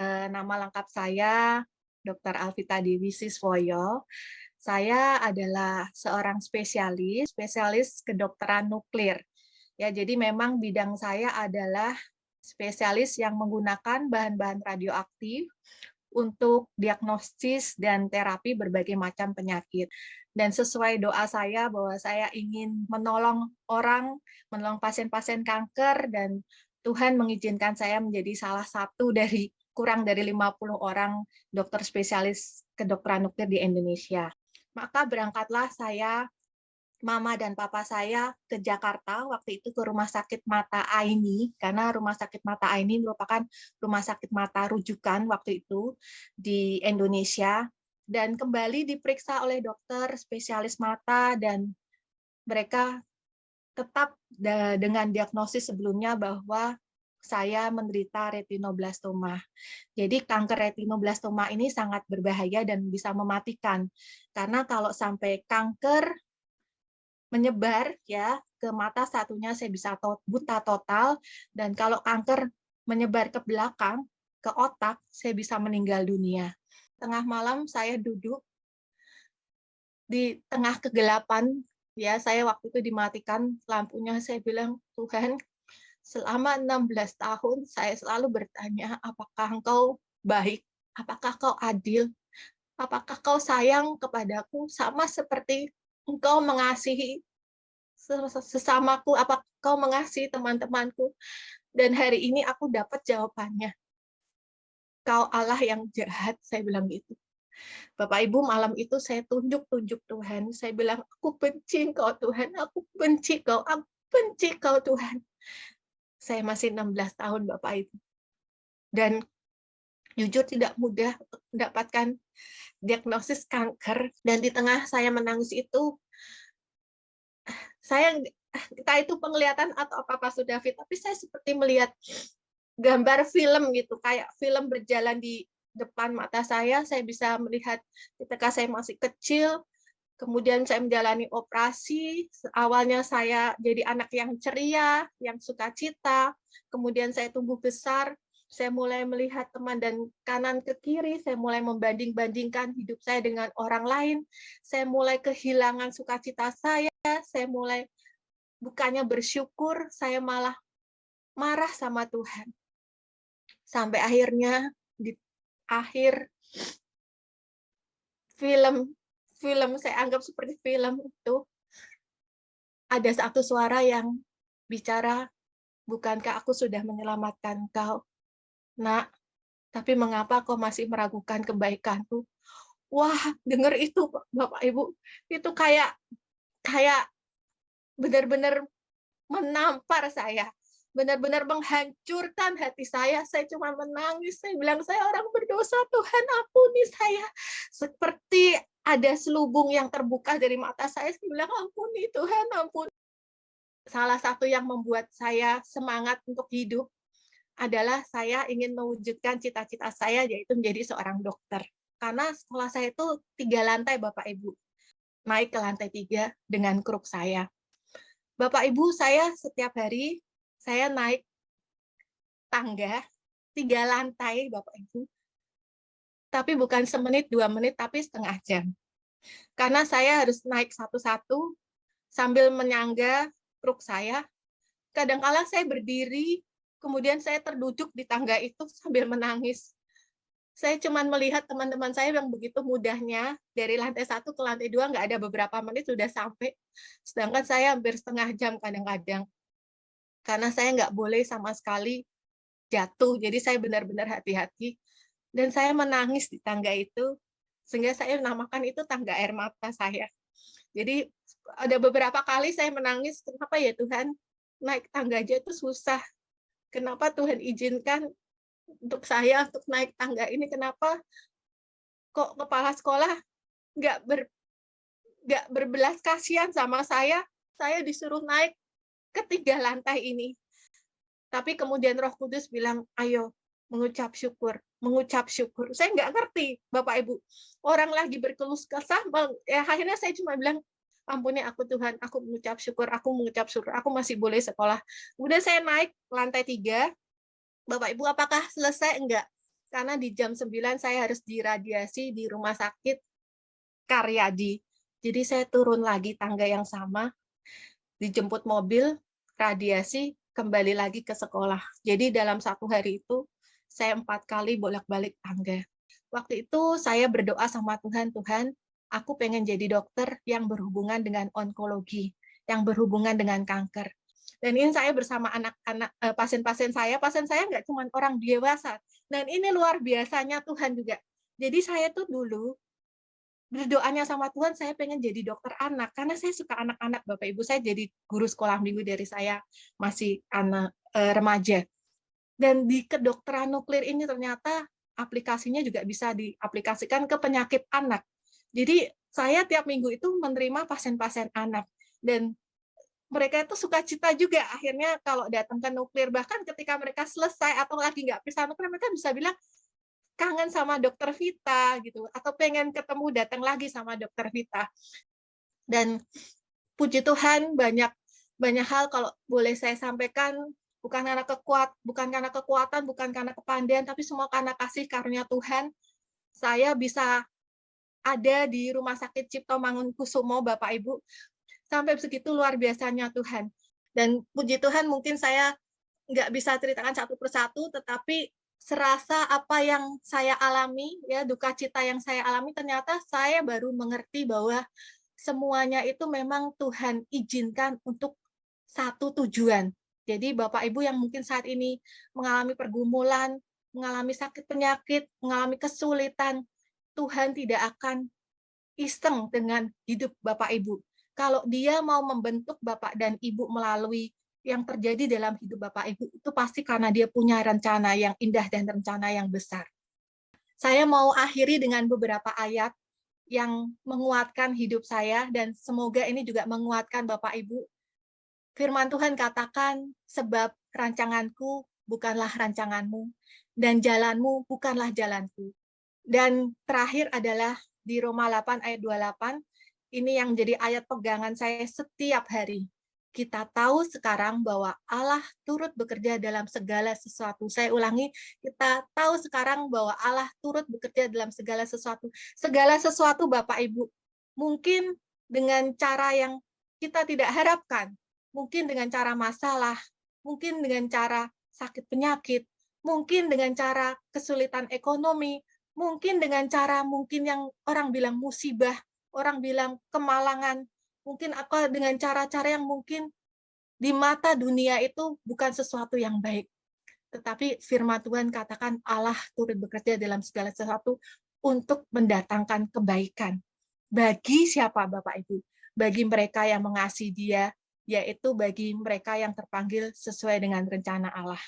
Nama lengkap saya Dr. Alvita Dewi Siswoyo. Saya adalah seorang spesialis kedokteran nuklir. Ya, jadi memang bidang saya adalah spesialis yang menggunakan bahan-bahan radioaktif untuk diagnosis dan terapi berbagai macam penyakit. Dan sesuai doa saya bahwa saya ingin menolong orang, menolong pasien-pasien kanker, dan Tuhan mengizinkan saya menjadi salah satu dari kurang dari 50 orang dokter spesialis kedokteran nuklir di Indonesia. Maka berangkatlah saya, mama dan papa saya ke Jakarta, waktu itu ke Rumah Sakit Mata Aini, karena Rumah Sakit Mata Aini merupakan rumah sakit mata rujukan waktu itu di Indonesia, dan kembali diperiksa oleh dokter spesialis mata, dan mereka tetap dengan diagnosis sebelumnya bahwa saya menderita retinoblastoma. Jadi kanker retinoblastoma ini sangat berbahaya dan bisa mematikan. Karena kalau sampai kanker menyebar ya ke mata, satunya saya bisa buta total, dan kalau kanker menyebar ke belakang ke otak, saya bisa meninggal dunia. Tengah malam saya duduk di tengah kegelapan, ya saya waktu itu dimatikan lampunya, saya bilang, Tuhan, selama 16 tahun saya selalu bertanya, apakah Engkau baik? Apakah Kau adil? Apakah Kau sayang kepadaku sama seperti Engkau mengasihi sesamaku, apa Kau mengasihi teman-temanku? Dan hari ini aku dapat jawabannya. Kau Allah yang jahat, saya bilang gitu. Bapak Ibu, malam itu saya tunjuk-tunjuk Tuhan. Saya bilang, aku benci Kau Tuhan, aku benci Kau, aku benci Kau Tuhan. Saya masih 16 tahun Bapak Ibu. Dan jujur tidak mudah untuk mendapatkan diagnosis kanker. Dan di tengah saya menangis itu, saya entah itu penglihatan atau apa-apa sudah David, tapi saya seperti melihat gambar film gitu, kayak film berjalan di depan mata saya bisa melihat ketika saya masih kecil, kemudian saya menjalani operasi, awalnya saya jadi anak yang ceria, yang sukacita, kemudian saya tumbuh besar, saya mulai melihat teman dan kanan ke kiri, saya mulai membanding-bandingkan hidup saya dengan orang lain, saya mulai kehilangan sukacita saya mulai bukannya bersyukur, saya malah marah sama Tuhan. Sampai akhirnya di akhir film saya anggap seperti film itu, ada satu suara yang bicara, bukankah aku sudah menyelamatkan kau, nak, tapi mengapa kau masih meragukan kebaikanku? Wah, dengar itu Bapak Ibu, itu kayak kayak benar-benar menampar saya, benar-benar menghancurkan hati saya. Saya cuma menangis, saya bilang, saya orang berdosa, Tuhan ampuni saya. Seperti ada selubung yang terbuka dari mata saya bilang, ampuni Tuhan, ampuni. Salah satu yang membuat saya semangat untuk hidup adalah saya ingin mewujudkan cita-cita saya, yaitu menjadi seorang dokter. Karena sekolah saya itu 3 lantai, Bapak Ibu. Naik ke lantai 3 dengan kruk saya. Bapak Ibu, saya setiap hari saya naik tangga 3 lantai, Bapak Ibu. Tapi bukan semenit, 2 menit, tapi setengah jam. Karena saya harus naik satu-satu sambil menyangga kruk saya. Kadang-kala saya berdiri, kemudian saya terduduk di tangga itu sambil menangis. Saya cuma melihat teman-teman saya yang begitu mudahnya dari lantai 1 ke lantai 2 nggak ada beberapa menit sudah sampai. Sedangkan saya hampir setengah jam kadang-kadang. Karena saya nggak boleh sama sekali jatuh, jadi saya benar-benar hati-hati. Dan saya menangis di tangga itu, sehingga saya namakan itu tangga air mata saya. Jadi ada beberapa kali saya menangis, kenapa ya Tuhan, naik tangga aja itu susah. Kenapa Tuhan izinkan untuk saya untuk naik tangga ini, kenapa kok kepala sekolah nggak berbelas kasihan sama saya disuruh naik ke 3 lantai ini. Tapi kemudian Roh Kudus bilang, ayo mengucap syukur, mengucap syukur. Saya nggak ngerti, Bapak Ibu. Orang lagi berkeluh kesah, ya akhirnya saya cuma bilang, ampuni aku Tuhan, aku mengucap syukur, aku masih boleh sekolah. Kemudian saya naik lantai 3, Bapak Ibu, apakah selesai? Enggak. karena di jam 9 saya harus diradiasi di rumah sakit Karyadi. Jadi saya turun lagi tangga yang sama, dijemput mobil, radiasi, kembali lagi ke sekolah. Jadi dalam satu hari itu, saya 4 kali bolak-balik tangga. Waktu itu saya berdoa sama Tuhan, Tuhan, aku pengen jadi dokter yang berhubungan dengan onkologi, yang berhubungan dengan kanker. Dan ini saya bersama anak-anak pasien-pasien pasien saya nggak cuma orang dewasa. Dan ini luar biasanya Tuhan juga. Jadi saya tuh dulu berdoanya sama Tuhan, saya pengen jadi dokter anak karena saya suka anak-anak. Bapak Ibu, saya jadi guru sekolah minggu dari saya masih anak remaja. Dan di kedokteran nuklir ini ternyata aplikasinya juga bisa diaplikasikan ke penyakit anak. Jadi saya tiap minggu itu menerima pasien-pasien anak dan mereka itu sukacita juga akhirnya kalau datang ke nuklir, bahkan ketika mereka selesai atau lagi nggak bisa nuklir, mereka bisa bilang kangen sama dokter Vita gitu, atau pengen ketemu datang lagi sama dokter Vita. Dan puji Tuhan banyak hal kalau boleh saya sampaikan, bukan karena kekuatan, bukan karena kepandaian, tapi semua karena kasih karunia Tuhan. Saya bisa ada di Rumah Sakit Cipto Mangunkusumo, Bapak Ibu, sampai begitu luar biasanya Tuhan. Dan puji Tuhan mungkin saya nggak bisa ceritakan satu persatu, tetapi serasa apa yang saya alami, ya duka cita yang saya alami, ternyata saya baru mengerti bahwa semuanya itu memang Tuhan izinkan untuk satu tujuan. Jadi Bapak Ibu yang mungkin saat ini mengalami pergumulan, mengalami sakit penyakit, mengalami kesulitan, Tuhan tidak akan iseng dengan hidup Bapak Ibu. Kalau Dia mau membentuk Bapak dan Ibu melalui yang terjadi dalam hidup Bapak Ibu, itu pasti karena Dia punya rencana yang indah dan rencana yang besar. Saya mau akhiri dengan beberapa ayat yang menguatkan hidup saya, dan semoga ini juga menguatkan Bapak Ibu. Firman Tuhan katakan, sebab rancanganku bukanlah rancanganmu, dan jalanmu bukanlah jalanku. Dan terakhir adalah di Roma 8 ayat 28, ini yang menjadi ayat pegangan saya setiap hari. Kita tahu sekarang bahwa Allah turut bekerja dalam segala sesuatu. Saya ulangi, kita tahu sekarang bahwa Allah turut bekerja dalam segala sesuatu. Segala sesuatu Bapak Ibu, mungkin dengan cara yang kita tidak harapkan, mungkin dengan cara masalah, mungkin dengan cara sakit penyakit, mungkin dengan cara kesulitan ekonomi, mungkin dengan cara mungkin yang orang bilang musibah, orang bilang kemalangan, mungkin dengan cara-cara yang mungkin di mata dunia itu bukan sesuatu yang baik. Tetapi firman Tuhan katakan Allah turut bekerja dalam segala sesuatu untuk mendatangkan kebaikan. Bagi siapa Bapak Ibu? Bagi mereka yang mengasihi Dia, yaitu bagi mereka yang terpanggil sesuai dengan rencana Allah.